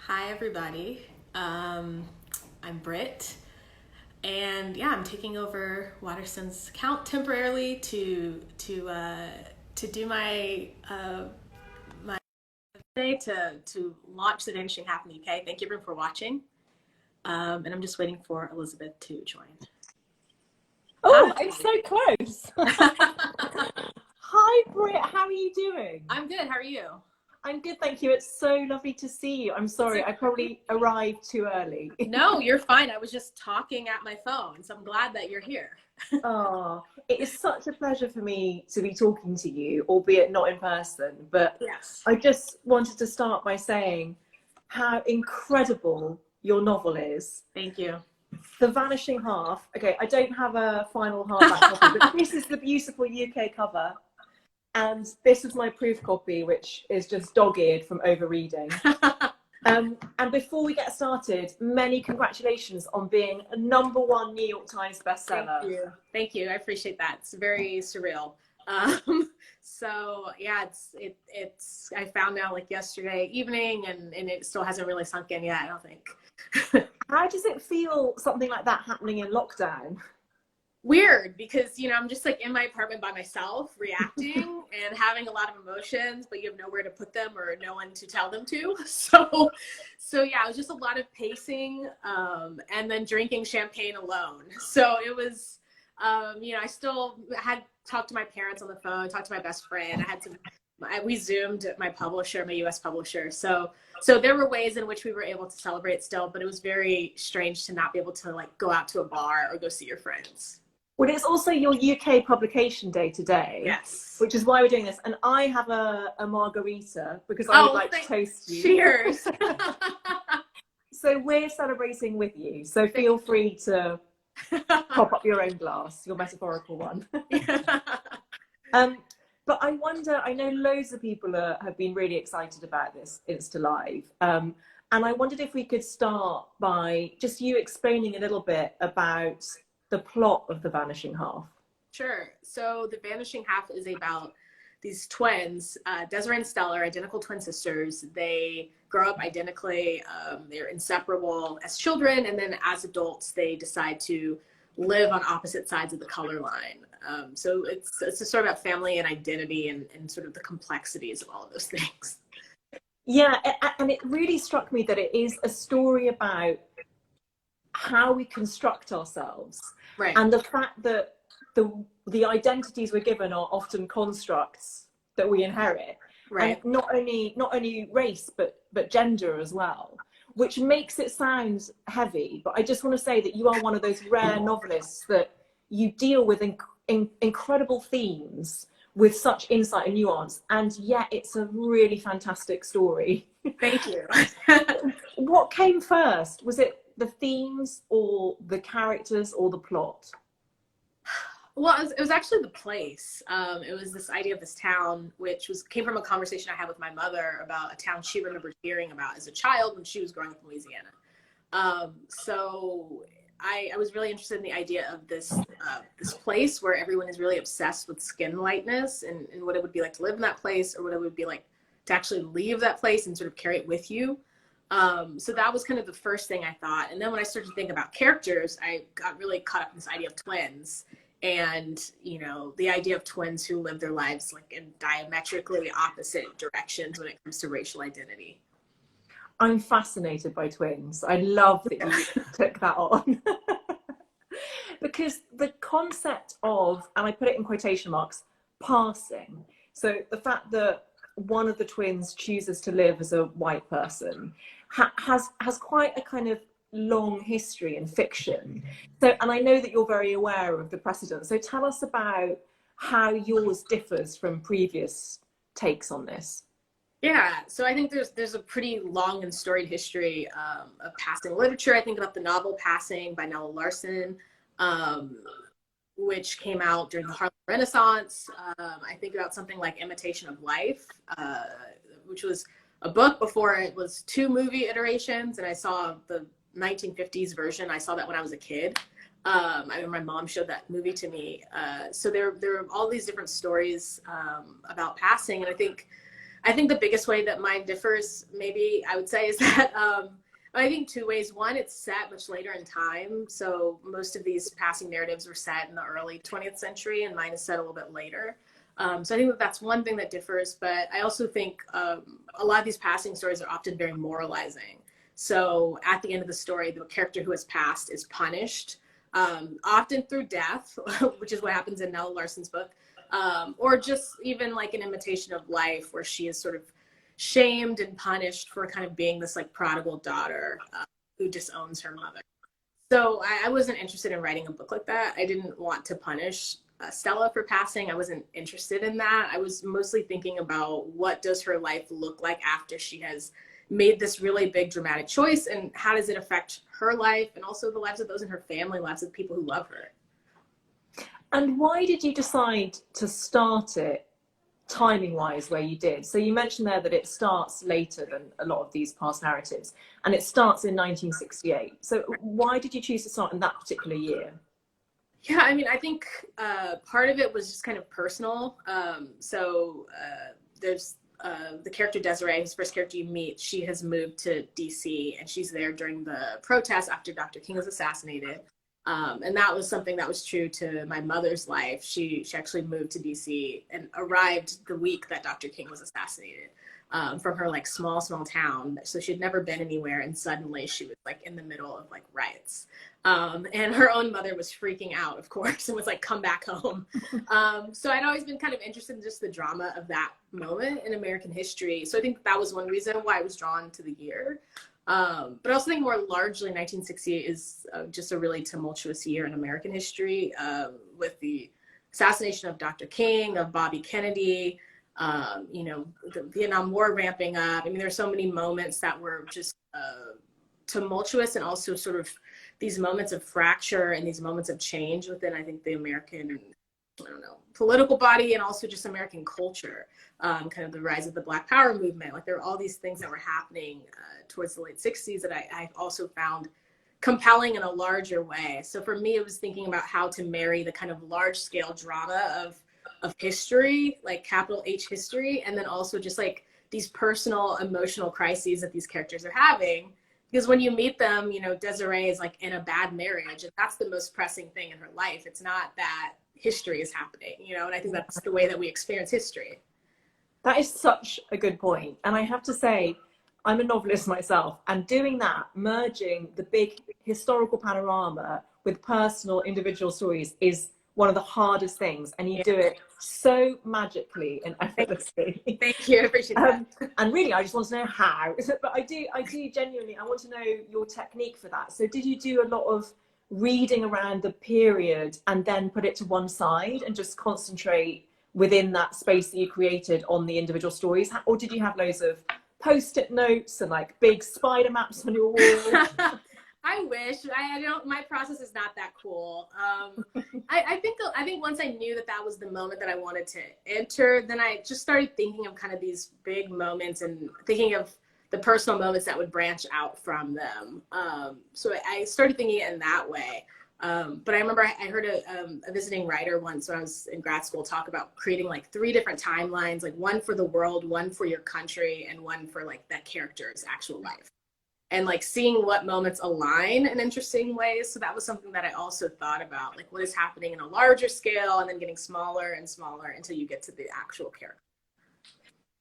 Hi, everybody. I'm Brit, and yeah, I'm taking over Waterstones' account temporarily to do my today to launch the Vanishing Half in the UK. Thank you everyone for watching, and I'm just waiting for Elizabeth to join. Oh, I'm so close. Hi, Brit. How are you doing? I'm good. How are you? I'm good, thank you. It's so lovely to see you. I'm sorry, I probably arrived too early. No, you're fine. I was just talking at my phone, so I'm glad that you're here. Oh, it is such a pleasure for me to be talking to you, albeit not in person. But Yes. I just wanted to start by saying how incredible your novel is. Thank you. The Vanishing Half. Okay, I don't have a final hardback copy, but this is the beautiful UK cover. And this is my proof copy, which is just dog-eared from overreading. And before we get started, many congratulations on being a #1 New York Times bestseller. Thank you. Thank you. I appreciate that. It's very surreal. So yeah, it's I found out like yesterday evening and it still hasn't really sunk in yet, I don't think. How does it feel, something like that happening in lockdown? Weird, because I'm just like in my apartment by myself reacting and having a lot of emotions, but you have nowhere to put them or no one to tell them to. So yeah, it was just a lot of pacing, and then drinking champagne alone. So it was, I still had talked to my parents on the phone, talked to my best friend. We Zoomed my publisher, my US publisher. So there were ways in which we were able to celebrate still, but it was very strange to not be able to like go out to a bar or go see your friends. Well, it's also your UK publication day today. Yes. Which is why we're doing this. And I have a margarita because I would like to toast you. Cheers. So we're celebrating with you. So feel free to pop up your own glass, your metaphorical one. But I wonder, I know loads of people have been really excited about this Insta Live. And I wondered if we could start by just you explaining a little bit about the plot of The Vanishing Half. Sure. So The Vanishing Half is about these twins, Desiree and Stella, identical twin sisters. They grow up identically. They're inseparable as children, and then as adults, they decide to live on opposite sides of the color line. So it's a story about family and identity and sort of the complexities of all of those things. Yeah, and it really struck me that it is a story about how we construct ourselves, right? And the fact that the identities we're given are often constructs that we inherit, right? And not only race but gender as well, which makes it sound heavy. But I just want to say that you are one of those rare novelists that you deal with incredible themes with such insight and nuance, and yet it's a really fantastic story. Thank you. What came first? Was it the themes or the characters or the plot? Well, it was actually the place. It was this idea of this town, which came from a conversation I had with my mother about a town she remembered hearing about as a child when she was growing up in Louisiana. So I was really interested in the idea of this place where everyone is really obsessed with skin lightness and what it would be like to live in that place, or what it would be like to actually leave that place and sort of carry it with you. So that was kind of the first thing I thought. And then when I started to think about characters, I got really caught up in this idea of twins and, the idea of twins who live their lives like in diametrically opposite directions when it comes to racial identity. I'm fascinated by twins. I love that you took that on. Because the concept of, and I put it in quotation marks, passing. So the fact that one of the twins chooses to live as a white person has quite a kind of long history in fiction. So, and I know that you're very aware of the precedent. So tell us about how yours differs from previous takes on this. Yeah, so I think there's a pretty long and storied history of passing literature. I think about the novel Passing by Nella Larson, which came out during the Harlem Renaissance. I think about something like Imitation of Life, which was a book before it was 2 movie iterations, and I saw the 1950s version. I saw that when I was a kid. I mean, my mom showed that movie to me. So there are all these different stories about passing, and I think I think the biggest way that mine differs, maybe I would say, is that I think two ways. One, it's set much later in time. So most of these passing narratives were set in the early 20th century, and mine is set a little bit later. So I think that that's one thing that differs. But I also think a lot of these passing stories are often very moralizing. So at the end of the story, the character who has passed is punished, often through death, which is what happens in Nella Larsen's book, or just even like an imitation of life, where she is sort of shamed and punished for kind of being this like prodigal daughter who disowns her mother. So I wasn't interested in writing a book like that. I didn't want to punish Stella for passing. I wasn't interested in that. I was mostly thinking about what does her life look like after she has made this really big dramatic choice, and how does it affect her life and also the lives of those in her family, lives of people who love her. And why did you decide to start it timing wise where you did? So you mentioned there that it starts later than a lot of these past narratives, and it starts in 1968. So why did you choose to start in that particular year? Yeah, I mean, I think part of it was just kind of personal. There's the character Desiree, whose first character you meet. She has moved to DC, and she's there during the protests after Dr. King was assassinated. And that was something that was true to my mother's life. She actually moved to DC and arrived the week that Dr. King was assassinated, from her like small town. So she'd never been anywhere, and suddenly she was like in the middle of like riots. And her own mother was freaking out, of course, and was like, come back home. So I'd always been kind of interested in just the drama of that moment in American history. So I think that was one reason why I was drawn to the year. But I also think more largely 1968 is just a really tumultuous year in American history, with the assassination of Dr. King, of Bobby Kennedy, the Vietnam War ramping up. I mean, there's so many moments that were just tumultuous, and also sort of these moments of fracture and these moments of change within, I think, the American, political body, and also just American culture. Kind of the rise of the Black Power movement. Like, there were all these things that were happening towards the late 60s that I also found compelling in a larger way. So for me, it was thinking about how to marry the kind of large scale drama of history, like capital H history, and then also just like these personal emotional crises that these characters are having. Because when you meet them, Desiree is like in a bad marriage, and that's the most pressing thing in her life. It's not that history is happening, and I think that's the way that we experience history. That is such a good point. And I have to say, I'm a novelist myself, and doing that, merging the big historical panorama with personal individual stories is one of the hardest things. And you do it so magically and effortlessly. Thank you. I appreciate that. And really, I just want to know how. But I do genuinely, I want to know your technique for that. So did you do a lot of reading around the period and then put it to one side and just concentrate within that space that you created on the individual stories? Or did you have loads of post-it notes and like big spider maps on your wall? I wish. I don't. My process is not that cool. I think once I knew that was the moment that I wanted to enter, then I just started thinking of kind of these big moments and thinking of the personal moments that would branch out from them. So I started thinking it in that way. But I remember I heard a visiting writer once when I was in grad school talk about creating like 3 different timelines, like one for the world, one for your country, and one for like that character's actual life. And like seeing what moments align in interesting ways. So that was something that I also thought about, like what is happening in a larger scale and then getting smaller and smaller until you get to the actual character.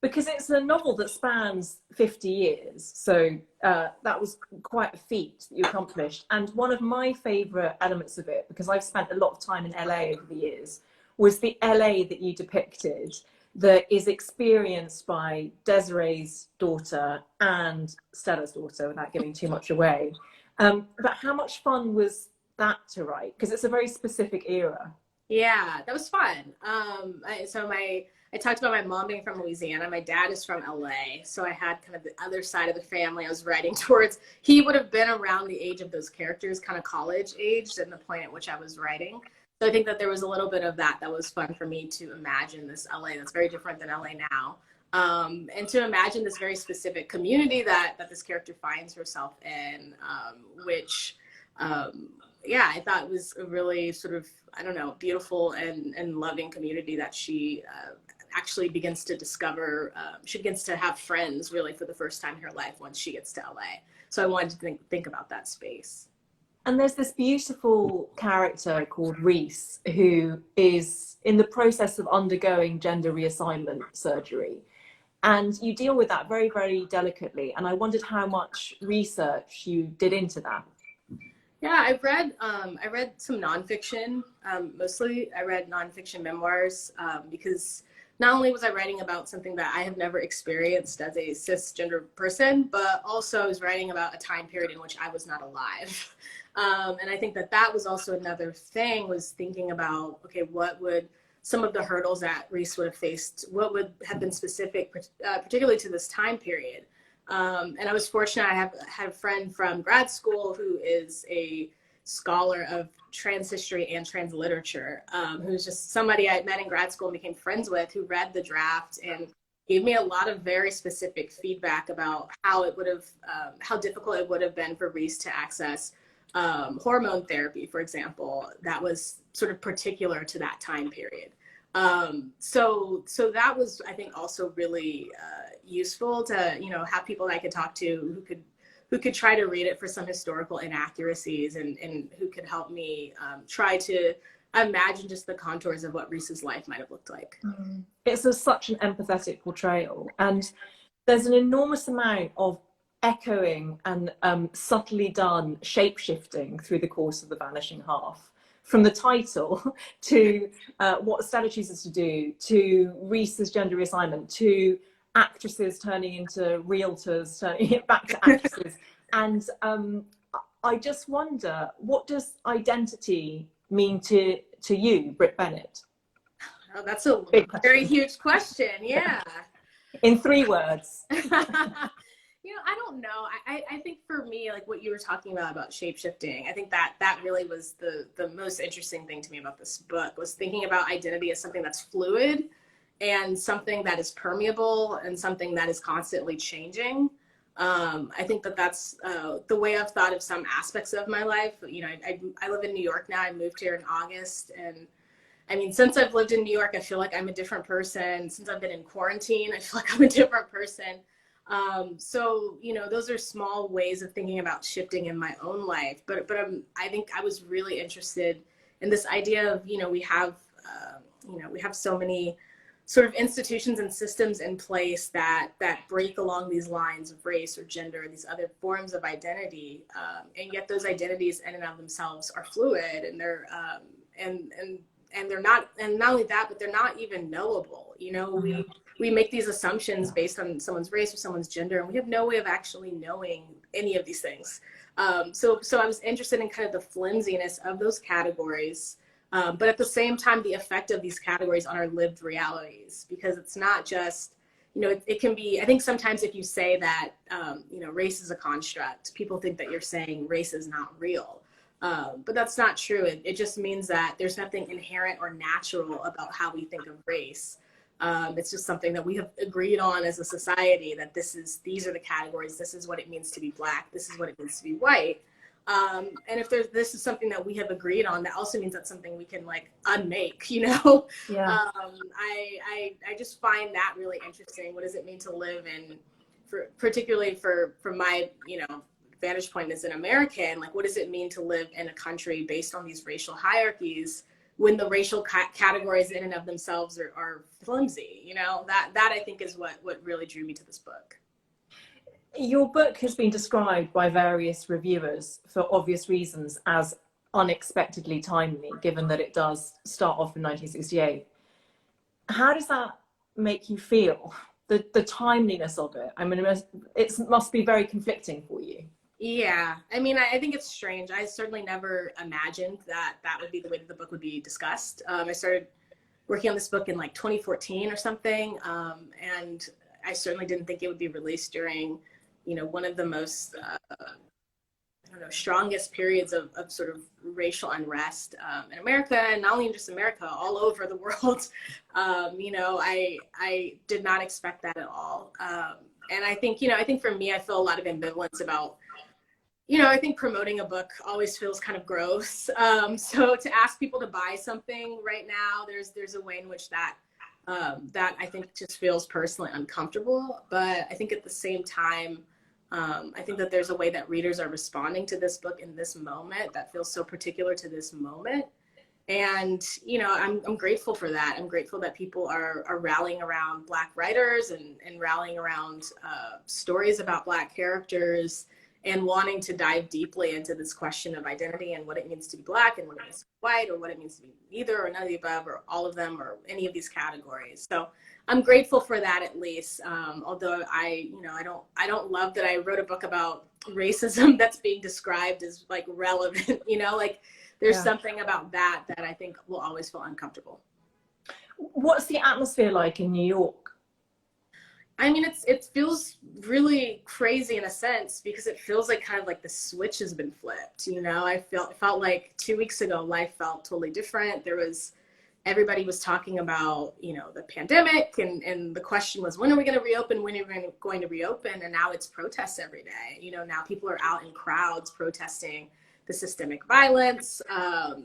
Because it's a novel that spans 50 years. So that was quite a feat that you accomplished. And one of my favorite elements of it, because I've spent a lot of time in LA over the years, was the LA that you depicted that is experienced by Desiree's daughter and Stella's daughter, without giving too much away. But how much fun was that to write? Because it's a very specific era. Yeah, that was fun. I talked about my mom being from Louisiana. My dad is from LA. So I had kind of the other side of the family I was writing towards. He would have been around the age of those characters, kind of college aged, and the point at which I was writing. So I think that there was a little bit of that was fun for me to imagine this LA that's very different than LA now. And to imagine this very specific community that this character finds herself in, which, I thought was a really sort of, beautiful and loving community that she actually begins to discover, she begins to have friends really for the first time in her life once she gets to LA. So I wanted to think about that space. And there's this beautiful character called Reese, who is in the process of undergoing gender reassignment surgery. And you deal with that very, very delicately. And I wondered how much research you did into that. Yeah, I read some nonfiction. Mostly, I read nonfiction memoirs because not only was I writing about something that I have never experienced as a cisgender person, but also I was writing about a time period in which I was not alive. And I think that was also another thing, was thinking about, okay, what would some of the hurdles that Reese would have faced, what would have been specific, particularly to this time period. And I was fortunate, I had a friend from grad school who is a scholar of trans history and trans literature, who's just somebody I met in grad school and became friends with, who read the draft and gave me a lot of very specific feedback about how it would have, how difficult it would have been for Reese to access hormone therapy, for example, that was sort of particular to that time period. So that was, I think, also really useful to, you know, have people that I could talk to who could try to read it for some historical inaccuracies and who could help me try to imagine just the contours of what Reese's life might have looked like. It's such an empathetic portrayal, and there's an enormous amount of echoing and subtly done shape-shifting through the course of The Vanishing Half, from the title to what Stella chooses to do, to Reese's gender reassignment, to actresses turning into realtors, turning it back to actresses. And I just wonder, what does identity mean to you, Brit Bennett? Oh, that's a very huge question. Yeah. In 3 words. You know, I don't know. I think for me, like what you were talking about shape-shifting, I think that really was the most interesting thing to me about this book, was thinking about identity as something that's fluid and something that is permeable and something that is constantly changing. I think that's the way I've thought of some aspects of my life. You know, I live in New York now. I moved here in August, and I mean, since I've lived in New York, I feel like I'm a different person. Since I've been in quarantine, I feel like I'm a different person. So, you know, those are small ways of thinking about shifting in my own life. But I think I was really interested in this idea of, you know, we have so many sort of institutions and systems in place that break along these lines of race or gender, these other forms of identity. And yet those identities in and of themselves are fluid, and they're, and they're not, and not only that, but they're not even knowable. You know, we make these assumptions based on someone's race or someone's gender, and we have no way of actually knowing any of these things. So I was interested in kind of the flimsiness of those categories, but at the same time, the effect of these categories on our lived realities, because it's not just, you know, it can be, I think sometimes if you say that, you know, race is a construct, people think that you're saying race is not real. But that's not true. It just means that there's nothing inherent or natural about how we think of race. It's just something that we have agreed on as a society, that these are the categories. This is what it means to be Black. This is what it means to be white. And if this is something that we have agreed on, that also means that's something we can like unmake, you know? Yeah. I just find that really interesting. What does it mean to live in, particularly from my, you know, vantage point as an American, like what does it mean to live in a country based on these racial hierarchies when the racial categories in and of themselves are flimsy? You know, that I think is what really drew me to this book. Your book has been described by various reviewers, for obvious reasons, as unexpectedly timely, given that it does start off in 1968. How does that make you feel, the timeliness of it? I mean, it must be very conflicting for you. Yeah, I mean, I think it's strange. I certainly never imagined that would be the way that the book would be discussed. I started working on this book in like 2014 or something, and I certainly didn't think it would be released during, you know, one of the most, I don't know, strongest periods of sort of racial unrest in America, and not only in just America, all over the world. You know, I did not expect that at all. And I think, you know, I think for me, I feel a lot of ambivalence about, you know, I think promoting a book always feels kind of gross. So to ask people to buy something right now, there's a way in which that that I think just feels personally uncomfortable. But I think at the same time, I think that there's a way that readers are responding to this book in this moment that feels so particular to this moment. And, you know, I'm grateful for that. I'm grateful that people are rallying around Black writers and rallying around stories about Black characters and wanting to dive deeply into this question of identity and what it means to be Black and what it means to be white, or what it means to be neither or none of the above or all of them or any of these categories. So I'm grateful for that, at least. Although I don't love that I wrote a book about racism that's being described as like relevant, you know, like there's something about that I think will always feel uncomfortable. What's the atmosphere like in New York? I mean, it feels really crazy in a sense, because it feels like kind of like the switch has been flipped. You know, it felt like 2 weeks ago, life felt totally different. Everybody was talking about, you know, the pandemic, and the question was, when are we going to reopen? When are we going to reopen? And now it's protests every day. You know, now people are out in crowds protesting the systemic violence.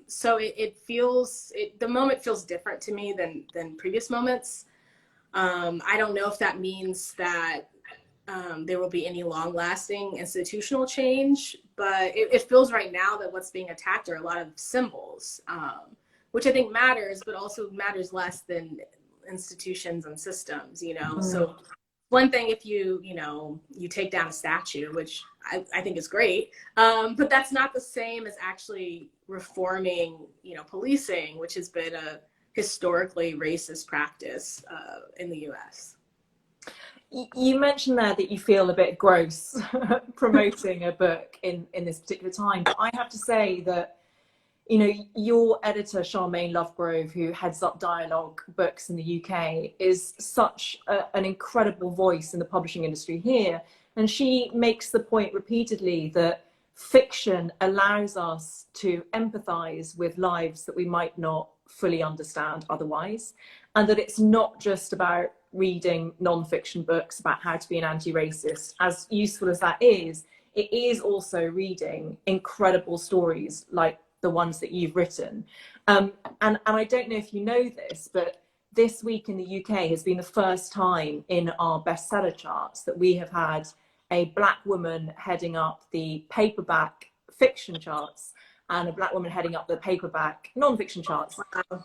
So the moment feels different to me than previous moments. I don't know if that means that there will be any long-lasting institutional change, but it feels right now that what's being attacked are a lot of symbols, which I think matters, but also matters less than institutions and systems, you know? So one thing if you take down a statue, which I think is great, but that's not the same as actually reforming, you know, policing, which has been a historically racist practice in the US. You mentioned there that you feel a bit gross promoting a book in this particular time, but I have to say that, you know, your editor, Charmaine Lovegrove, who heads up Dialogue Books in the UK, is such an incredible voice in the publishing industry here. And she makes the point repeatedly that fiction allows us to empathize with lives that we might not fully understand otherwise. And that it's not just about reading non-fiction books about how to be an anti-racist, as useful as that is, it is also reading incredible stories like the ones that you've written. And I don't know if you know this, but this week in the UK has been the first time in our bestseller charts that we have had a Black woman heading up the paperback fiction charts and a Black woman heading up the paperback non-fiction charts.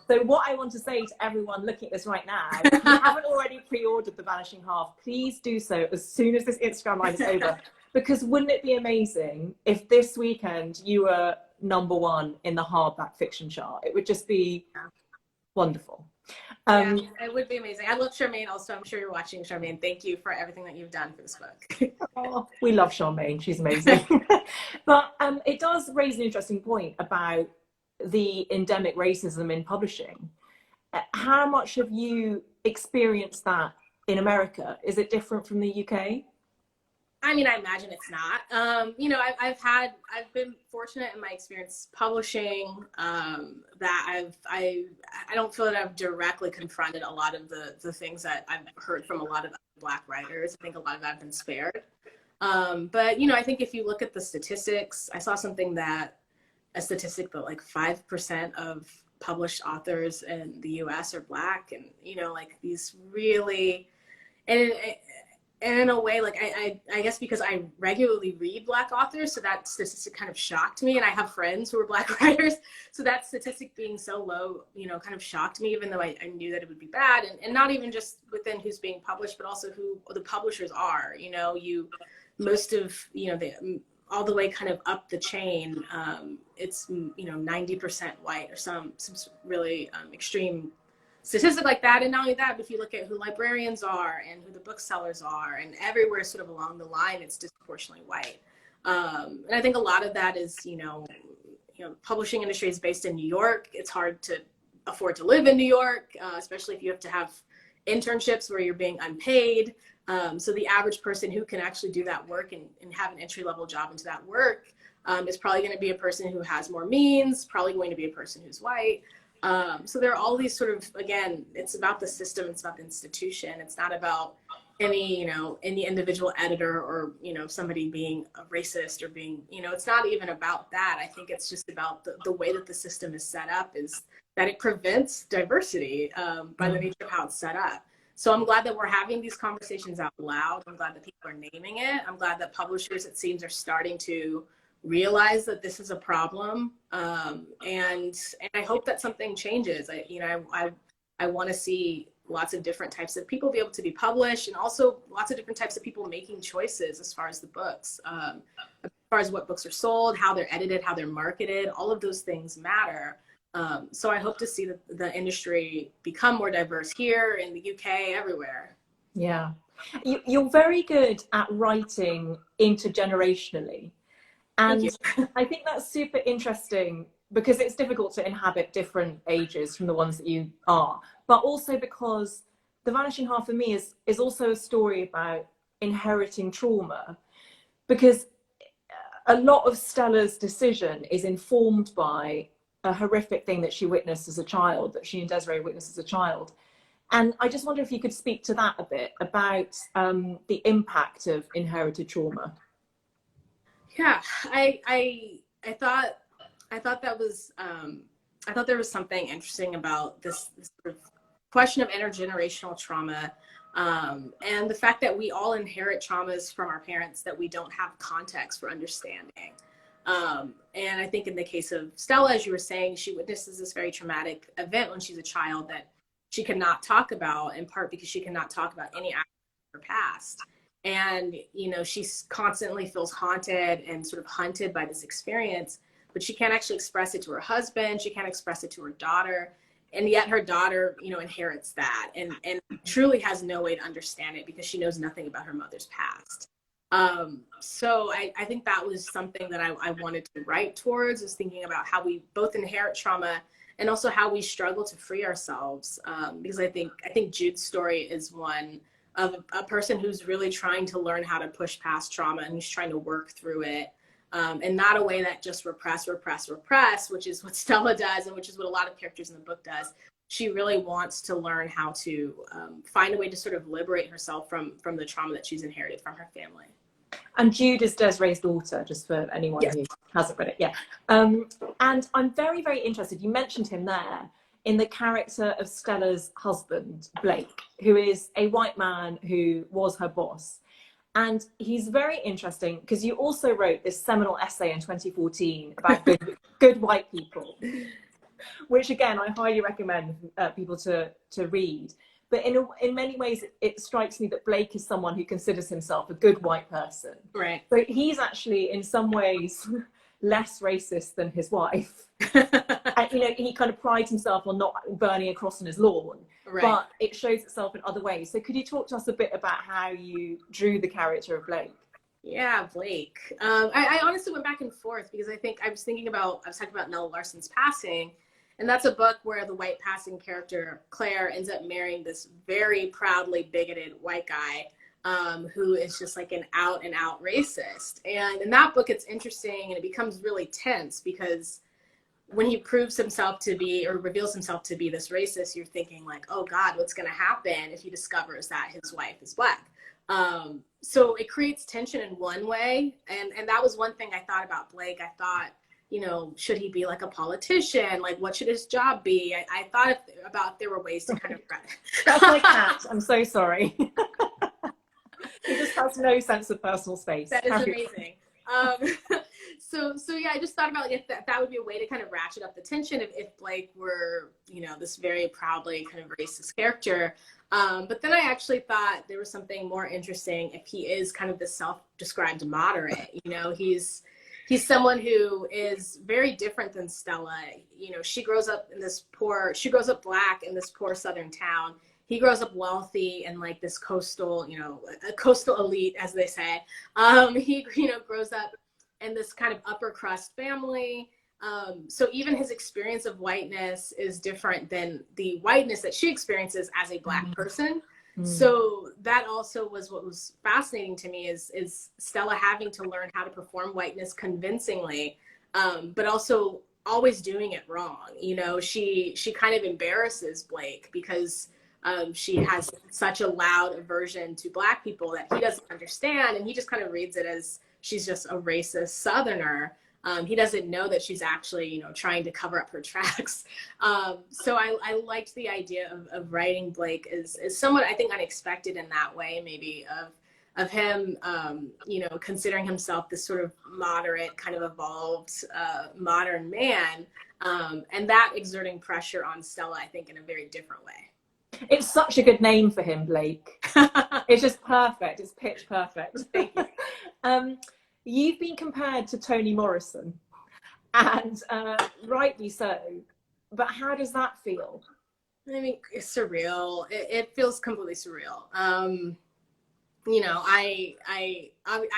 So what I want to say to everyone looking at this right now, if you haven't already pre-ordered The Vanishing Half, please do so as soon as this Instagram Live is over. Because wouldn't it be amazing if this weekend you were #1 in the hardback fiction chart? It would just be wonderful. Yeah, it would be amazing. I love Charmaine also. I'm sure you're watching, Charmaine. Thank you for everything that you've done for this book. Oh, we love Charmaine. She's amazing. But it does raise an interesting point about the endemic racism in publishing. How much have you experienced that in America? Is it different from the UK? I mean, I imagine it's not. You know, I've been fortunate in my experience publishing, that I don't feel that I've directly confronted a lot of the things that I've heard from a lot of Black writers. I think a lot of that have been spared. But, you know, I think if you look at the statistics, I saw a statistic that like 5% of published authors in the US are Black, and, you know, like these really, and in a way, like, I guess because I regularly read Black authors, so that statistic kind of shocked me. And I have friends who are Black writers. So that statistic being so low, you know, kind of shocked me, even though I knew that it would be bad. And not even just within who's being published, but also who the publishers are. You know, all the way kind of up the chain, it's, you know, 90% white or some really extreme statistic like that. And not only that, but if you look at who librarians are and who the booksellers are, and everywhere sort of along the line, it's disproportionately white. And I think a lot of that is, you know, publishing industry is based in New York. It's hard to afford to live in New York, especially if you have to have internships where you're being unpaid. So the average person who can actually do that work and have an entry-level job into that work is probably going to be a person who has more means, probably going to be a person who's white. So there are all these sort of, again, it's about the system, it's about the institution. It's not about any individual editor or, you know, somebody being a racist or being, you know, it's not even about that. I think it's just about the way that the system is set up is that it prevents diversity by the nature of how it's set up. So I'm glad that we're having these conversations out loud. I'm glad that people are naming it. I'm glad that publishers, it seems, are starting to realize that this is a problem. And I hope that something changes. I want to see lots of different types of people be able to be published, and also lots of different types of people making choices as far as the books, as far as what books are sold, how they're edited, how they're marketed. All of those things matter. So I hope to see the industry become more diverse here in the UK, everywhere. Yeah. You're very good at writing intergenerationally. And I think that's super interesting because it's difficult to inhabit different ages from the ones that you are, but also because The Vanishing Half for me is also a story about inheriting trauma, because a lot of Stella's decision is informed by a horrific thing that she witnessed as a child, that she and Desiree witnessed as a child. And I just wonder if you could speak to that a bit, about the impact of inherited trauma. Yeah, I thought that was I thought there was something interesting about this sort of question of intergenerational trauma, and the fact that we all inherit traumas from our parents that we don't have context for understanding. And I think in the case of Stella, as you were saying, she witnesses this very traumatic event when she's a child that she cannot talk about, in part because she cannot talk about any aspect of her past. And, you know, she constantly feels haunted and sort of hunted by this experience, but she can't actually express it to her husband. She can't express it to her daughter. And yet her daughter, you know, inherits that and truly has no way to understand it because she knows nothing about her mother's past. So I think that was something that I wanted to write towards, is thinking about how we both inherit trauma and also how we struggle to free ourselves. Because I think Jude's story is one of a person who's really trying to learn how to push past trauma, and who's trying to work through it. And not a way that just repress, which is what Stella does, and which is what a lot of characters in the book does. She really wants to learn how to find a way to sort of liberate herself from the trauma that she's inherited from her family. And Jude is Desiree's daughter, just for anyone who hasn't read it. Yeah. And I'm very, very interested. You mentioned him there, in the character of Stella's husband, Blake, who is a white man who was her boss. And he's very interesting because you also wrote this seminal essay in 2014 about good white people, which again, I highly recommend people to read. But in many ways, it strikes me that Blake is someone who considers himself a good white person. Right. So he's actually, in some ways, less racist than his wife. And, you know, he kind of prides himself on not burning a cross on his lawn. Right. But it shows itself in other ways. So could you talk to us a bit about how you drew the character of Blake? Yeah, Blake. I honestly went back and forth because I was talking about Nella Larsen's passing. And that's a book where the white passing character, Claire, ends up marrying this very proudly bigoted white guy who is just like an out and out racist. And in that book, it's interesting and it becomes really tense because when he proves himself to be, or reveals himself to be, this racist, you're thinking like, oh God, what's going to happen if he discovers that his wife is Black? So it creates tension in one way. And that was one thing I thought about Blake. I thought, you know, should he be like a politician? Like, what should his job be? I thought about if there were ways to kind of... That's my cat. I'm so sorry. He just has no sense of personal space. That is amazing. So yeah, I just thought about if that would be a way to kind of ratchet up the tension if Blake were, you know, this very proudly kind of racist character. But then I actually thought there was something more interesting if he is kind of the self-described moderate. You know, he's someone who is very different than Stella. You know, she grows up Black in this poor Southern town. He grows up wealthy and like this coastal, you know, a coastal elite, as they say. He, you know, grows up in this kind of upper crust family. So even his experience of whiteness is different than the whiteness that she experiences as a Black person. So that also was what was fascinating to me is Stella having to learn how to perform whiteness convincingly, but also always doing it wrong. You know, she kind of embarrasses Blake because she has such a loud aversion to Black people that he doesn't understand, and he just kind of reads it as she's just a racist Southerner. He doesn't know that she's actually, you know, trying to cover up her tracks. So I liked the idea of writing Blake as somewhat, I think, unexpected in that way, maybe, of him, you know, considering himself this sort of moderate, kind of evolved, modern man, and that exerting pressure on Stella, I think, in a very different way. It's such a good name for him, Blake. It's just perfect. It's pitch perfect. Thank you. You've been compared to Toni Morrison, and rightly so. But how does that feel? I mean, it's surreal. It feels completely surreal. You know, I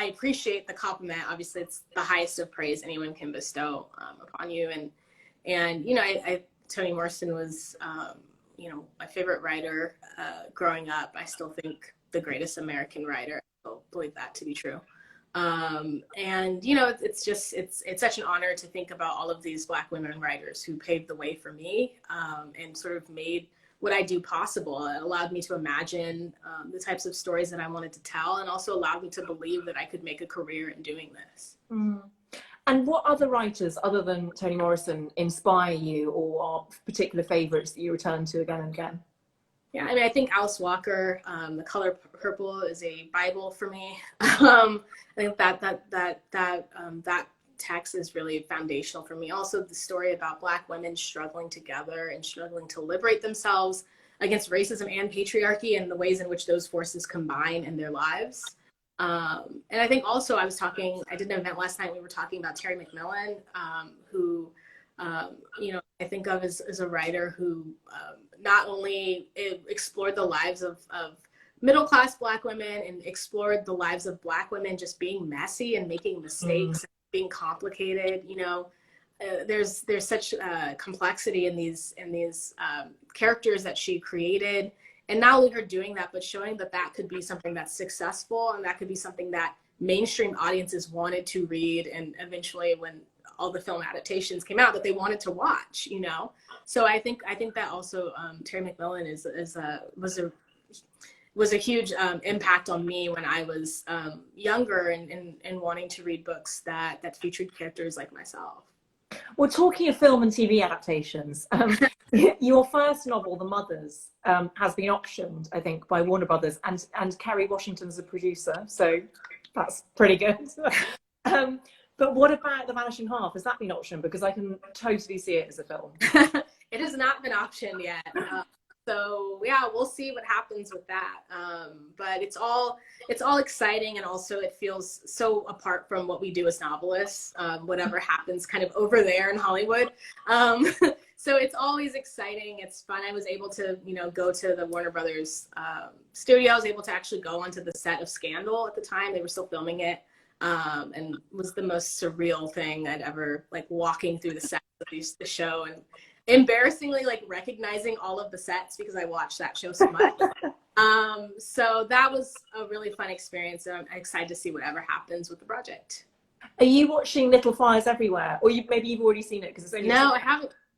appreciate the compliment. Obviously, it's the highest of praise anyone can bestow upon you. And you know, Toni Morrison was, you know, my favorite writer growing up. I still think the greatest American writer. I still believe that to be true. And you know, it's such an honor to think about all of these Black women writers who paved the way for me, and sort of made what I do possible. It allowed me to imagine the types of stories that I wanted to tell, and also allowed me to believe that I could make a career in doing this. Mm. And what other writers, other than Toni Morrison, inspire you or are particular favorites that you return to again and again? Yeah, I mean, I think Alice Walker, The Color Purple is a Bible for me. I think that text is really foundational for me. Also, the story about Black women struggling together and struggling to liberate themselves against racism and patriarchy, and the ways in which those forces combine in their lives. And I think also I did an event last night, we were talking about Terry McMillan, who, you know, I think of as a writer who not only explored the lives of middle-class Black women, and explored the lives of Black women just being messy and making mistakes, and being complicated. You know, there's such complexity in these characters that she created. And not only her doing that, but showing that that could be something that's successful, and that could be something that mainstream audiences wanted to read, and eventually, when all the film adaptations came out, that they wanted to watch, you know? So I think that also Terry McMillan was a huge impact on me when I was younger, and wanting to read books that featured characters like myself. Well, talking of film and TV adaptations, your first novel, The Mothers, has been optioned, I think, by Warner Brothers, and Kerry Washington's the producer, so that's pretty good. But what about The Vanishing Half? Has that been optioned? Because I can totally see it as a film. It has not been optioned yet. So yeah, we'll see what happens with that. But it's all exciting, and also it feels so apart from what we do as novelists. Whatever happens kind of over there in Hollywood. So it's always exciting. It's fun. I was able to, you know, go to the Warner Brothers studio. I was able to actually go onto the set of Scandal at the time. They were still filming it. And it was the most surreal thing I'd ever, like, walking through the set of the show, and embarrassingly, like, recognizing all of the sets because I watched that show so much. So that was a really fun experience, and I'm excited to see whatever happens with the project. Are you watching Little Fires Everywhere, or maybe you've already seen it because it's only? No,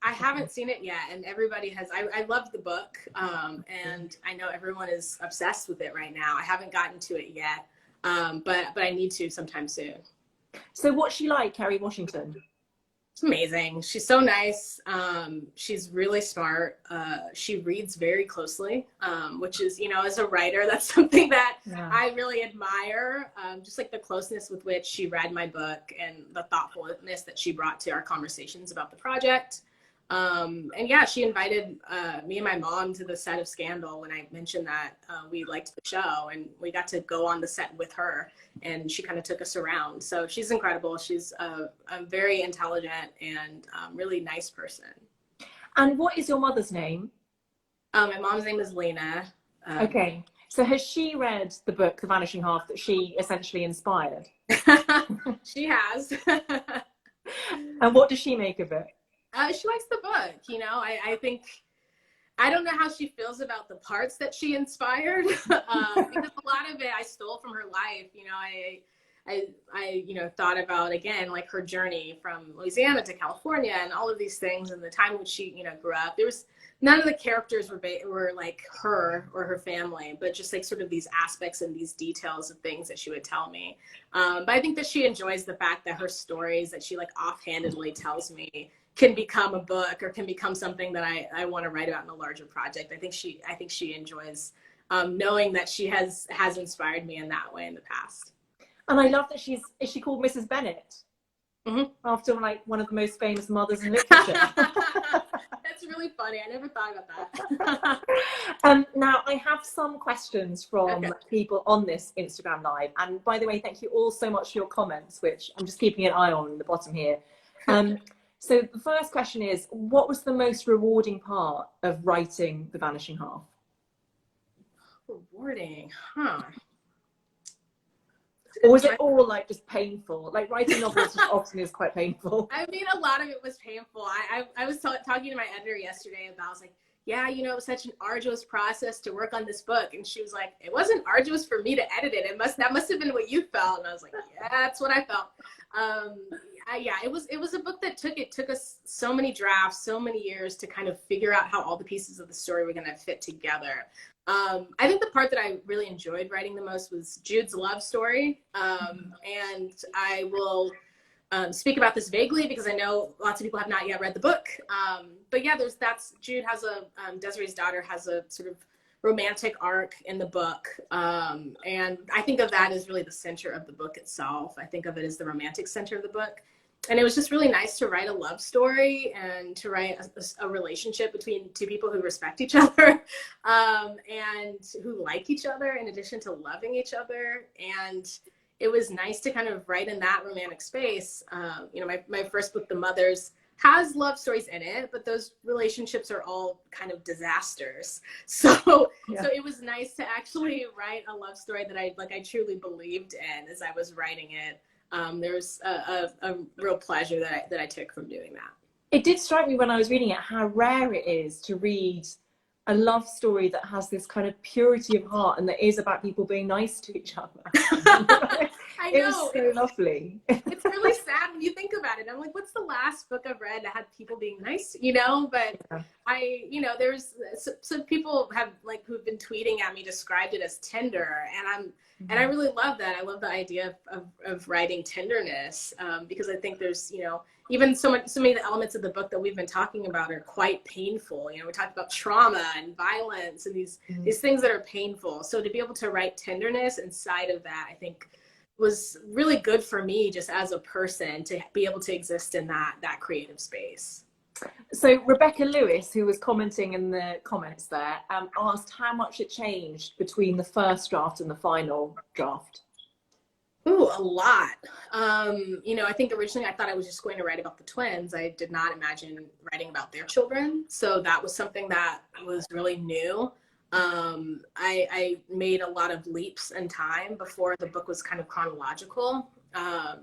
I haven't seen it yet, and everybody has. I loved the book, and I know everyone is obsessed with it right now. I haven't gotten to it yet, but I need to sometime soon. So what's she like, Kerry Washington? It's amazing. She's so nice. She's really smart. She reads very closely, which is, you know, as a writer, that's something that I really admire. Just like the closeness with which she read my book, and the thoughtfulness that she brought to our conversations about the project. And yeah, she invited me and my mom to the set of Scandal when I mentioned that we liked the show, and we got to go on the set with her, and she kind of took us around. So she's incredible. She's a very intelligent and really nice person. And what is your mother's name? My mom's name is Lena. Okay. So has she read the book, The Vanishing Half, that she essentially inspired? She has. And what does she make of it? She likes the book, you know. I think, I don't know how she feels about the parts that she inspired, because a lot of it I stole from her life. You know, you know, thought about, again, like her journey from Louisiana to California and all of these things and the time in which she, you know, grew up. There was none of the characters were like her or her family, but just like sort of these aspects and these details of things that she would tell me. But I think that she enjoys the fact that her stories that she like offhandedly tells me can become a book or can become something that I want to write about in a larger project. I think she enjoys knowing that she has inspired me in that way in the past. And I love that is she called Mrs. Bennett? Mm-hmm. After like one of the most famous mothers in literature. That's really funny. I never thought about that. Now I have some questions from people on this Instagram live. And by the way, thank you all so much for your comments, which I'm just keeping an eye on in the bottom here. So the first question is, what was the most rewarding part of writing The Vanishing Half? Rewarding, huh? Or was it all like just painful? Like writing novels often is quite painful. I mean, a lot of it was painful. I was talking to my editor yesterday about, I was like, yeah, you know, it was such an arduous process to work on this book. And she was like, it wasn't arduous for me to edit it. That must have been what you felt. And I was like, yeah, that's what I felt. Yeah, it was a book that took us so many drafts, so many years to kind of figure out how all the pieces of the story were going to fit together. I think the part that I really enjoyed writing the most was Jude's love story. And I will speak about this vaguely because I know lots of people have not yet read the book. But yeah, Jude has Desiree's daughter has a sort of romantic arc in the book. And I think of that as really the center of the book itself. I think of it as the romantic center of the book. And it was just really nice to write a love story and to write a relationship between two people who respect each other and who like each other in addition to loving each other. And it was nice to kind of write in that romantic space. You know, my first book, The Mothers, has love stories in it, but those relationships are all kind of disasters. So it was nice to actually write a love story that I truly believed in as I was writing it. There was a real pleasure that I took from doing that. It did strike me when I was reading it how rare it is to read a love story that has this kind of purity of heart and that is about people being nice to each other. I know. It was so lovely. It's really sad when you think about it. I'm like, what's the last book I've read that had people being nice, you know? But yeah. There's some people have like who've been tweeting at me described it as tender, and I really love that. I love the idea of writing tenderness because I think there's, you know, even so many of the elements of the book that we've been talking about are quite painful. You know, we talked about trauma and violence and these things that are painful. So to be able to write tenderness inside of that, I think was really good for me just as a person to be able to exist in that creative space. So Rebecca Lewis, who was commenting in the comments there, asked how much it changed between the first draft and the final draft. Ooh, a lot. You know, I think originally I thought I was just going to write about the twins. I did not imagine writing about their children. So that was something that was really new. I made a lot of leaps in time before the book was kind of chronological.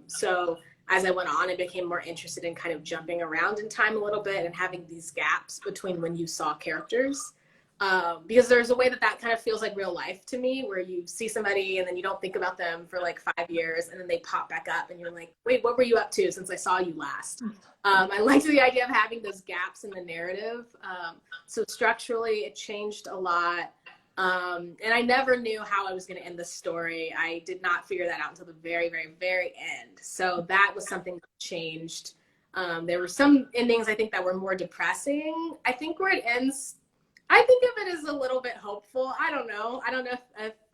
So as I went on, I became more interested in kind of jumping around in time a little bit and having these gaps between when you saw characters. Because there's a way that kind of feels like real life to me, where you see somebody and then you don't think about them for like 5 years and then they pop back up and you're like, wait, what were you up to since I saw you last? I liked the idea of having those gaps in the narrative. So structurally it changed a lot. And I never knew how I was going to end the story. I did not figure that out until the very, very, very end. So that was something that changed. There were some endings I think that were more depressing. I think where it ends, I think of it as a little bit hopeful. I don't know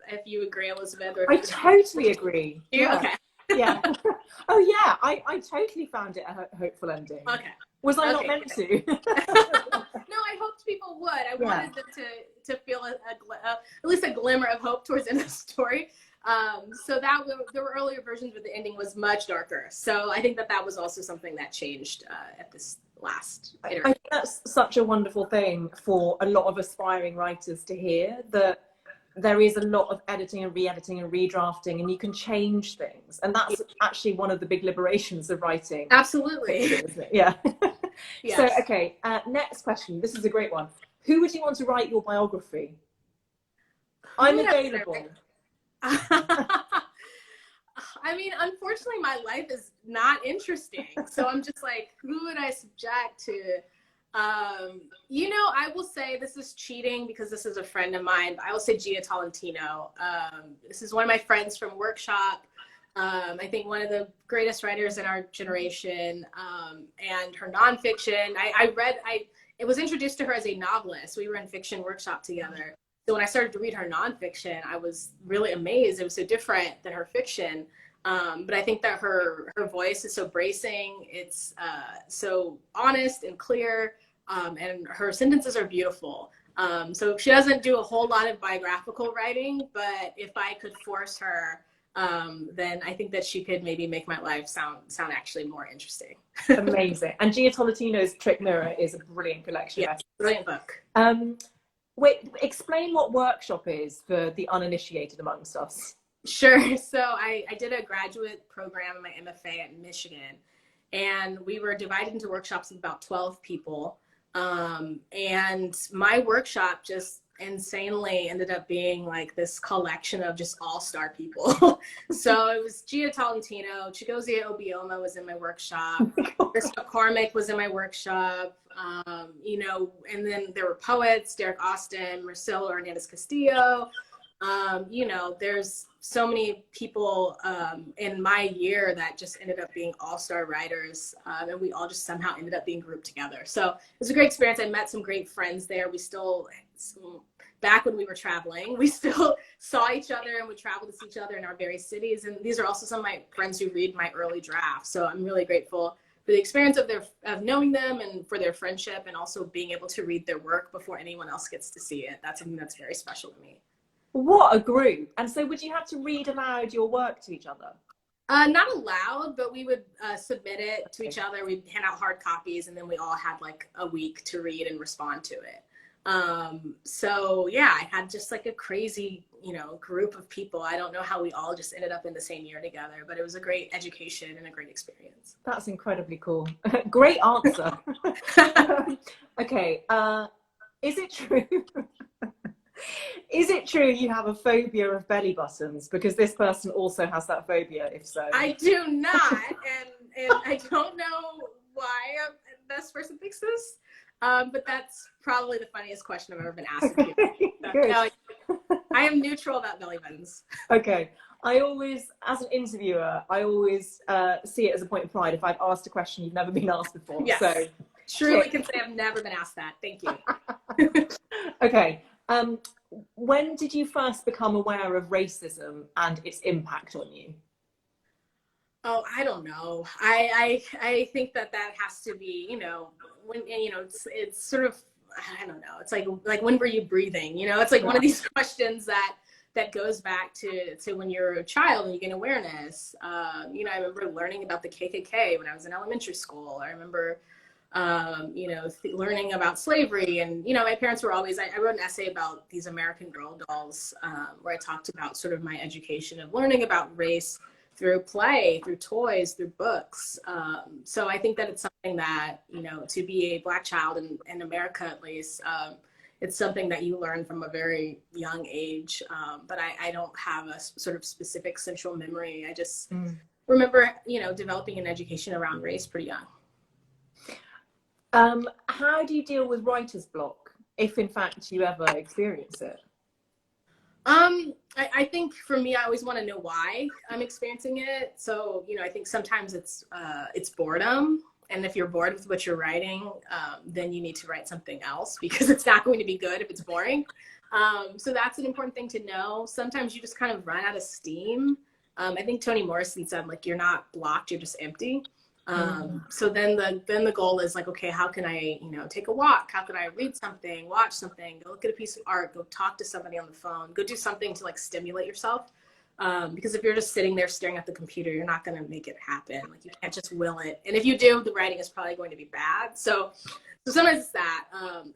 if you agree, Elizabeth. Or I totally agree. Yeah. Okay. Yeah. Oh yeah, I totally found it a hopeful ending. Okay. Was I not meant to? No, I hoped people would. I wanted them to feel at least a glimmer of hope towards the end of the story. So there were earlier versions where the ending was much darker. So I think that was also something that changed at this last iteration. I think that's such a wonderful thing for a lot of aspiring writers to hear, that there is a lot of editing and re-editing and redrafting, and you can change things. And that's actually one of the big liberations of writing. Absolutely. Isn't it? Yeah. Yes. So, okay, next question. This is a great one. Who would you want to write your biography? I'm available. I mean, unfortunately, my life is not interesting. So I'm just like, who would I subject to? I will say this is cheating because this is a friend of mine. But I will say Gia Tolentino. This is one of my friends from workshop. I think one of the greatest writers in our generation. And her nonfiction, it was introduced to her as a novelist. We were in fiction workshop together. So when I started to read her nonfiction, I was really amazed. It was so different than her fiction. But I think that her voice is so bracing. It's so honest and clear, and her sentences are beautiful. So she doesn't do a whole lot of biographical writing, but if I could force her, then I think that she could maybe make my life sound actually more interesting. Amazing. And Gia Tolentino's Trick Mirror is a brilliant collection. Yeah, brilliant book. Wait, explain what workshop is for the uninitiated amongst us. Sure. So I did a graduate program in my MFA at Michigan, and we were divided into workshops of about 12 people. And my workshop just insanely ended up being like this collection of just all-star people. So it was Gia Tolentino, Chigozie Obioma was in my workshop, Chris McCormick was in my workshop, and then there were poets, Derek Austin, Marcelo Hernandez Castillo. There's so many people in my year that just ended up being all-star writers, and we all just somehow ended up being grouped together. So it was a great experience. I met some great friends there. We still, back when we were traveling, we still saw each other and would travel to see each other in our various cities. And these are also some of my friends who read my early drafts. So I'm really grateful for the experience of knowing them and for their friendship, and also being able to read their work before anyone else gets to see it. That's something that's very special to me. What a group. And so would you have to read aloud your work to each other? Not aloud, but we would submit it to each other. We'd hand out hard copies, and then we all had like a week to read and respond to it. So yeah, I had just like a crazy, group of people. I don't know how we all just ended up in the same year together, but it was a great education and a great experience. That's incredibly cool. Great answer. Okay. Is it true? Is it true you have a phobia of belly buttons? Because this person also has that phobia, if so. I do not, and I don't know why this person thinks this, but that's probably the funniest question I've ever been asked. I am neutral about belly buttons. Okay. I always, as an interviewer, see it as a point of pride if I've asked a question you've never been asked before. Yes. So truly can say I've never been asked that. Thank you. Okay. When did you first become aware of racism and its impact on you? Oh, I don't know. I think that has to be, when, it's sort of, I don't know. It's like when were you breathing? It's like one of these questions that goes back to when you're a child and you gain awareness. I remember learning about the KKK when I was in elementary school. I remember learning about slavery, and my parents were always, I wrote an essay about these American Girl dolls, where I talked about sort of my education of learning about race through play, through toys, through books. So I think that it's something that, to be a Black child in America, at least, it's something that you learn from a very young age. But I don't have a sort of specific central memory. I just remember, developing an education around race pretty young. How do you deal with writer's block, if in fact you ever experience it? I think for me, I always want to know why I'm experiencing it. So, I think sometimes it's boredom. And if you're bored with what you're writing, then you need to write something else, because it's not going to be good if it's boring. So that's an important thing to know. Sometimes you just kind of run out of steam. I think Toni Morrison said, like, you're not blocked, you're just empty. So then the goal is like, okay, how can I, take a walk? How can I read something, watch something, go look at a piece of art, go talk to somebody on the phone, go do something to like stimulate yourself. Because if you're just sitting there staring at the computer, you're not going to make it happen. Like, you can't just will it. And if you do, the writing is probably going to be bad. So sometimes it's that.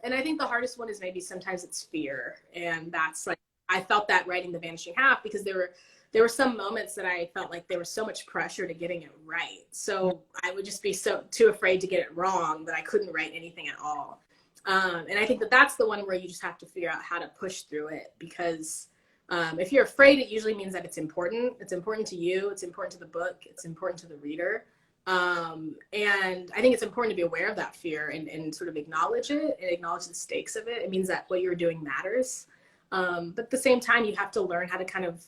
And I think the hardest one is maybe sometimes it's fear. And that's like, I felt that writing The Vanishing Half, because there were some moments that I felt like there was so much pressure to getting it right. So I would just be too afraid to get it wrong that I couldn't write anything at all. And I think that's the one where you just have to figure out how to push through it, because If you're afraid, it usually means that it's important. It's important to you. It's important to the book. It's important to the reader. And I think it's important to be aware of that fear and sort of acknowledge it and acknowledge the stakes of it. It means that what you're doing matters. But at the same time, you have to learn how to kind of,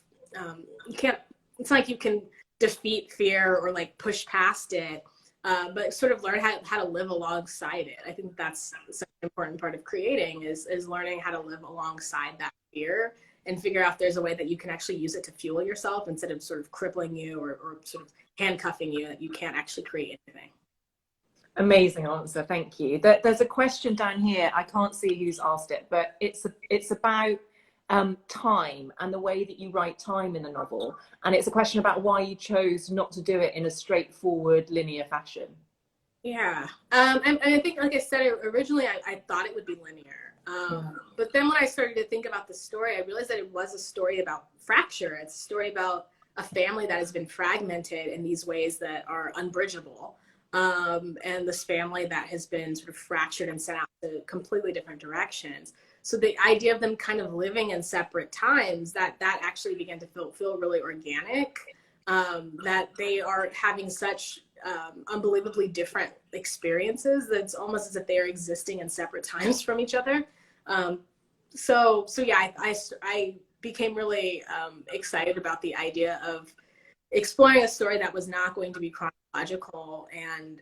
you can't, it's not like you can defeat fear or like push past it, but sort of learn how to live alongside it. I think that's such an important part of creating is learning how to live alongside that fear and figure out if there's a way that you can actually use it to fuel yourself instead of sort of crippling you or sort of handcuffing you that you can't actually create anything. Amazing answer, thank you. There's a question down here. I can't see who's asked it, but it's about time and the way that you write time in the novel, and it's a question about why you chose not to do it in a straightforward linear fashion. Yeah, and I think, like I said, originally I thought it would be linear. But then when I started to think about the story, I realized that it was a story about fracture. It's a story about a family that has been fragmented in these ways that are unbridgeable. And this family that has been sort of fractured and sent out to completely different directions. So the idea of them kind of living in separate times, that actually began to feel really organic, that they are having such unbelievably different experiences that it's almost as if they are existing in separate times from each other. So yeah, I became really excited about the idea of exploring a story that was not going to be chronological, and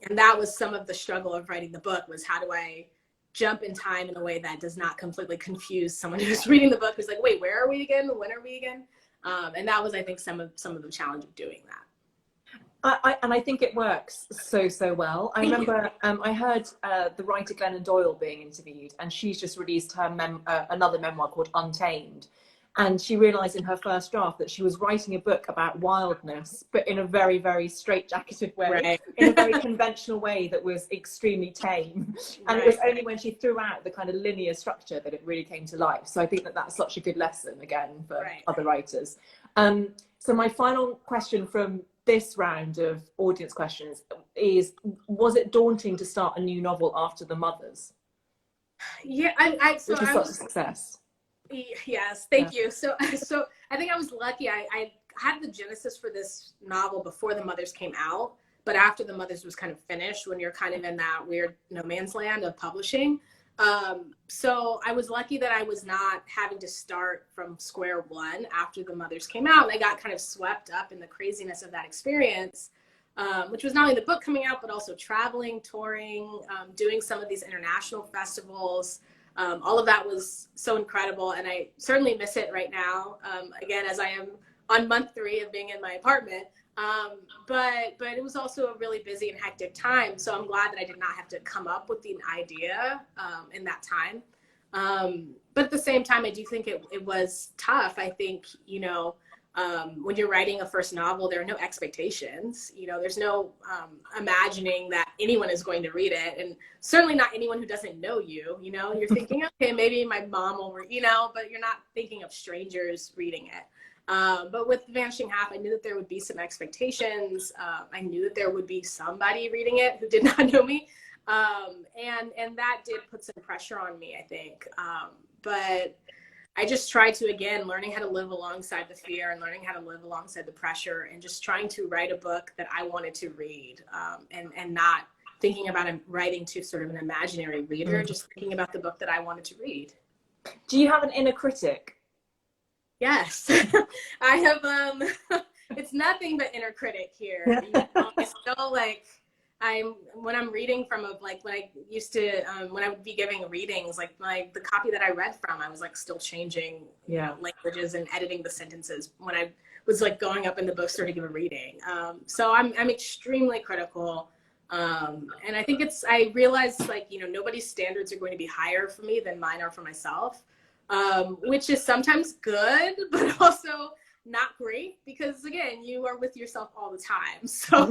that was some of the struggle of writing the book, was how do I jump in time in a way that does not completely confuse someone who's reading the book, who's like, wait, where are we again? When are we again? And that was, I think, some of the challenge of doing that. And I think it works so well. I remember I heard the writer Glennon Doyle being interviewed, and she's just released her another memoir called Untamed. And she realized in her first draft that she was writing a book about wildness, but in a very, very straitjacketed way, right. in a very conventional way that was extremely tame. And it was only when she threw out the kind of linear structure that it really came to life. So I think that that's such a good lesson, again, for other writers. So my final question from this round of audience questions is, was it daunting to start a new novel after The Mothers? Yeah, which was such a success. Yes, thank you. So I think I was lucky. I had the genesis for this novel before The Mothers came out, but after The Mothers was kind of finished, when you're kind of in that weird no man's land of publishing. So I was lucky that I was not having to start from square one after The Mothers came out. And I got kind of swept up in the craziness of that experience, which was not only the book coming out, but also traveling, touring, doing some of these international festivals. All of that was so incredible. And I certainly miss it right now, again, as I am on month 3 of being in my apartment. But it was also a really busy and hectic time. So I'm glad that I did not have to come up with the idea in that time. But at the same time, I do think it was tough. I think, when you're writing a first novel, there are no expectations. There's no imagining that anyone is going to read it. And certainly not anyone who doesn't know you. You're thinking, okay, maybe my mom will read, but you're not thinking of strangers reading it. But with Vanishing Half, I knew that there would be some expectations. I knew that there would be somebody reading it who did not know me. And that did put some pressure on me, I think. But I just tried to, again, learning how to live alongside the fear and learning how to live alongside the pressure and just trying to write a book that I wanted to read, and not thinking about writing to sort of an imaginary reader, just thinking about the book that I wanted to read. Do you have an inner critic? Yes, I have. It's nothing but inner critic here. I still when I'm reading from when I used to, when I would be giving readings, the copy that I read from, I was still changing languages and editing the sentences when I was going up in the bookstore to give a reading. So I'm extremely critical. And I think I realized nobody's standards are going to be higher for me than mine are for myself. Which is sometimes good, but also not great, because again, you are with yourself all the time. So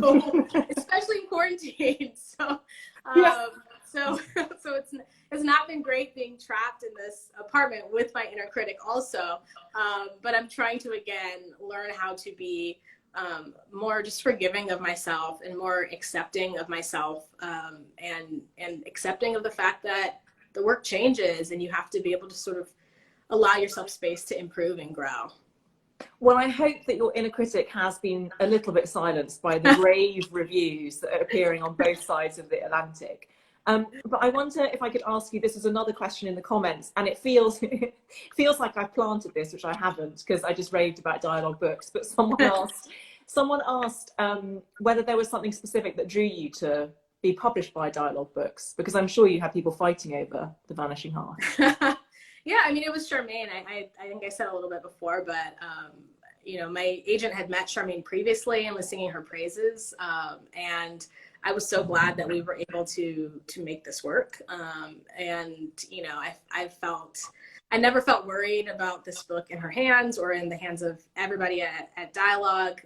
especially in quarantine. So it's not been great being trapped in this apartment with my inner critic also. But I'm trying to, again, learn how to be more just forgiving of myself and more accepting of myself, and accepting of the fact that the work changes and you have to be able to sort of allow yourself space to improve and grow. Well, I hope that your inner critic has been a little bit silenced by the rave reviews that are appearing on both sides of the Atlantic. But I wonder if I could ask you, this is another question in the comments, and it feels like I've planted this, which I haven't, because I just raved about dialogue books. But someone asked whether there was something specific that drew you to be published by dialogue books, because I'm sure you had people fighting over The Vanishing Half. Yeah, I mean, it was Charmaine. I think I said a little bit before, but you know, my agent had met Charmaine previously and was singing her praises, and I was so glad that we were able to make this work. And you know, I never felt worried about this book in her hands or in the hands of everybody at Dialogue.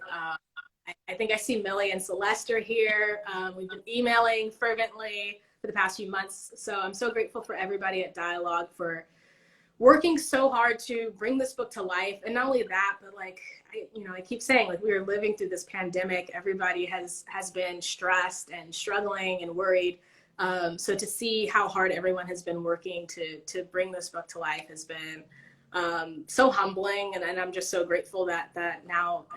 I think I see Millie and Celeste are here. We've been emailing fervently for the past few months, so I'm so grateful for everybody at Dialogue for working so hard to bring this book to life. And not only that, but like, I keep saying, like, we are living through this pandemic. Everybody has been stressed and struggling and worried. So to see how hard everyone has been working to bring this book to life has been so humbling. And I'm just so grateful that now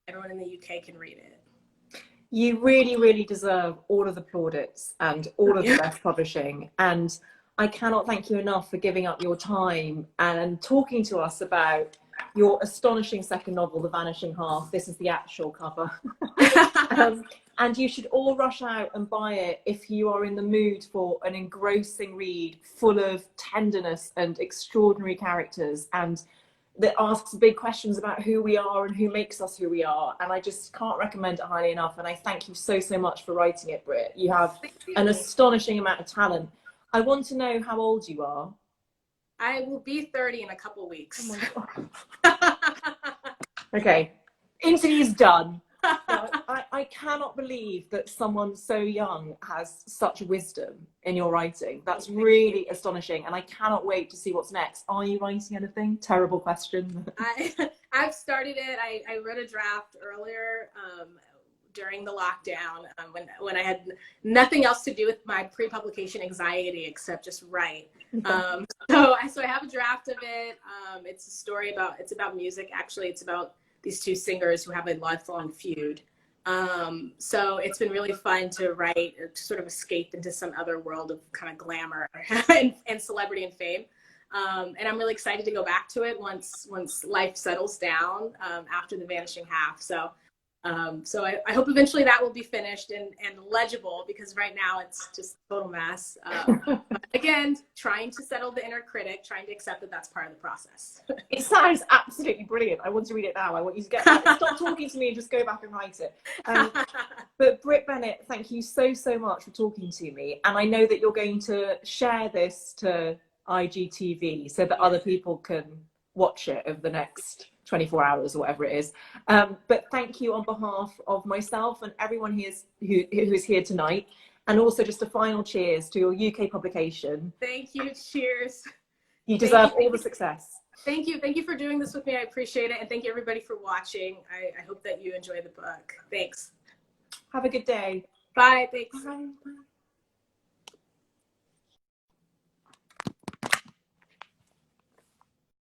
everyone in the UK can read it. You really, really deserve all of the plaudits and all of the best publishing. And I cannot thank you enough for giving up your time and talking to us about your astonishing second novel, The Vanishing Half. This is the actual cover. And you should all rush out and buy it if you are in the mood for an engrossing read full of tenderness and extraordinary characters, and that asks big questions about who we are and who makes us who we are. And I just can't recommend it highly enough. And I thank you so, so much for writing it, Brit. You have an astonishing amount of talent. I want to know how old you are. I will be 30 in a couple weeks. Oh my God. Okay, interview's done. I cannot believe that someone so young has such wisdom in your writing. That's really astonishing, and I cannot wait to see what's next. Are you writing anything? Terrible question. I've started it. I wrote a draft earlier during the lockdown when I had nothing else to do with my pre-publication anxiety except just write. So I have a draft of it. It's a story it's about music. Actually, it's about these two singers who have a lifelong feud. So it's been really fun to write, to sort of escape into some other world of kind of glamour and celebrity and fame. And I'm really excited to go back to it once life settles down after The Vanishing Half. So I hope eventually that will be finished and legible, because right now it's just a total mess. But again, trying to settle the inner critic, trying to accept that that's part of the process. It sounds absolutely brilliant. I want to read it now. I want you to stop talking to me and just go back and write it. But Brit Bennett, thank you so, so much for talking to me. And I know that you're going to share this to IGTV so that other people can watch it over the next 24 hours or whatever it is. But thank you on behalf of myself and everyone who is here tonight. And also just a final cheers to your UK publication. Thank you. Cheers. You deserve all the success. Thank you. Thank you for doing this with me. I appreciate it. And thank you everybody for watching. I hope that you enjoy the book. Thanks. Have a good day. Bye. Thanks. Bye.